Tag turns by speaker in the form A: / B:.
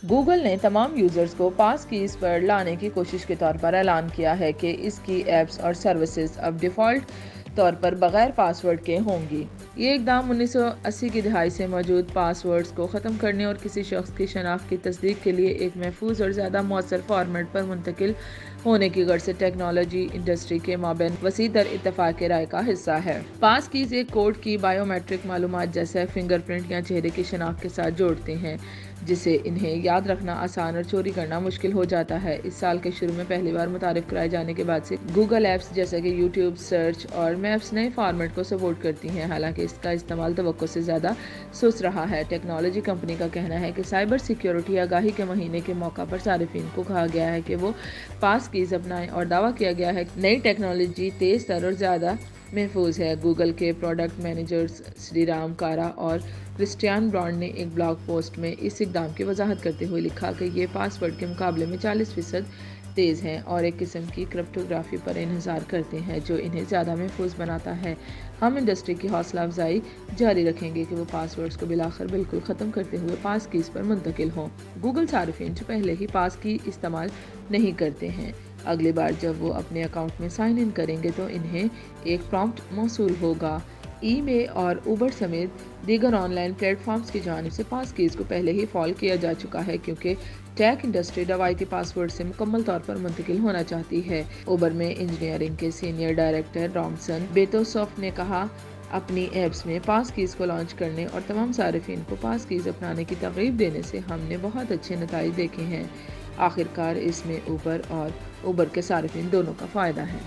A: Google نے تمام users کو پاس کیز پر لانے کی کوشش کے طور پر اعلان کیا ہے کہ اس کی ایپس اور سروسز اب ڈیفالٹ طور پر بغیر پاس ورڈ کے ہوں گی۔ یہ اقدام 1980 کی دہائی سے موجود پاس ورڈز کو ختم کرنے اور کسی شخص کی شناخت کی تصدیق کے لیے ایک محفوظ اور زیادہ مؤثر فارمیٹ پر منتقل ہونے کی غرض سے ٹیکنالوجی انڈسٹری کے مابین وسیع تر اتفاق رائے کا حصہ ہے۔ پاس کیز ایک کوڈ کی بائیو میٹرک معلومات جیسے فنگر پرنٹ یا چہرے کی شناخت کے ساتھ جوڑتے ہیں، جسے انہیں یاد رکھنا آسان اور چوری کرنا مشکل ہو جاتا ہے۔ اس سال کے شروع میں پہلی بار متعارف کرائے جانے کے بعد سے گوگل ایپس جیسے کہ یوٹیوب، سرچ اور میپس نئے فارمیٹ کو سپورٹ کرتی ہیں، حالانکہ اس کا استعمال توقع سے زیادہ سست رہا ہے۔ ٹیکنالوجی کمپنی کا کہنا ہے کہ سائبر سیکیورٹی آگاہی کے مہینے کے موقع پر صارفین کو کہا گیا ہے کہ وہ پاس کیز اپنائیں اور دعویٰ کیا گیا ہے کہ نئی ٹیکنالوجی تیز تر اور زیادہ محفوظ ہے۔ گوگل کے پروڈکٹ مینیجرز سری رام کارا اور کرسٹیان برانڈ نے ایک بلاگ پوسٹ میں اس اقدام کی وضاحت کرتے ہوئے لکھا کہ یہ پاس ورڈ کے مقابلے میں 40% تیز ہیں اور ایک قسم کی کرپٹوگرافی پر انحصار کرتے ہیں جو انہیں زیادہ محفوظ بناتا ہے۔ ہم انڈسٹری کی حوصلہ افزائی جاری رکھیں گے کہ وہ پاس ورڈز کو بالآخر بالکل ختم کرتے ہوئے پاس کیز پر منتقل ہوں۔ گوگل صارفین جو پہلے ہی پاس کی استعمال نہیں کرتے ہیں، اگلی بار جب وہ اپنے اکاؤنٹ میں سائن ان کریں گے تو انہیں ایک پرامپٹ موصول ہوگا۔ ای بے اور اوبر سمیت دیگر آن لائن پلیٹ فارمز کی جانب سے پاس کیز کو پہلے ہی فعال کیا جا چکا ہے کیونکہ ٹیک انڈسٹری روایتی پاس ورڈ سے مکمل طور پر منتقل ہونا چاہتی ہے۔ اوبر میں انجینئرنگ کے سینئر ڈائریکٹر رامسن بیتوسوف نے کہا، اپنی ایپس میں پاس کیز کو لانچ کرنے اور تمام صارفین کو پاس کیز اپنانے کی ترغیب دینے سے ہم نے بہت اچھے نتائج دیکھے ہیں۔ آخرکار اس میں اوبر اور اوبر کے صارفین دونوں کا فائدہ ہے۔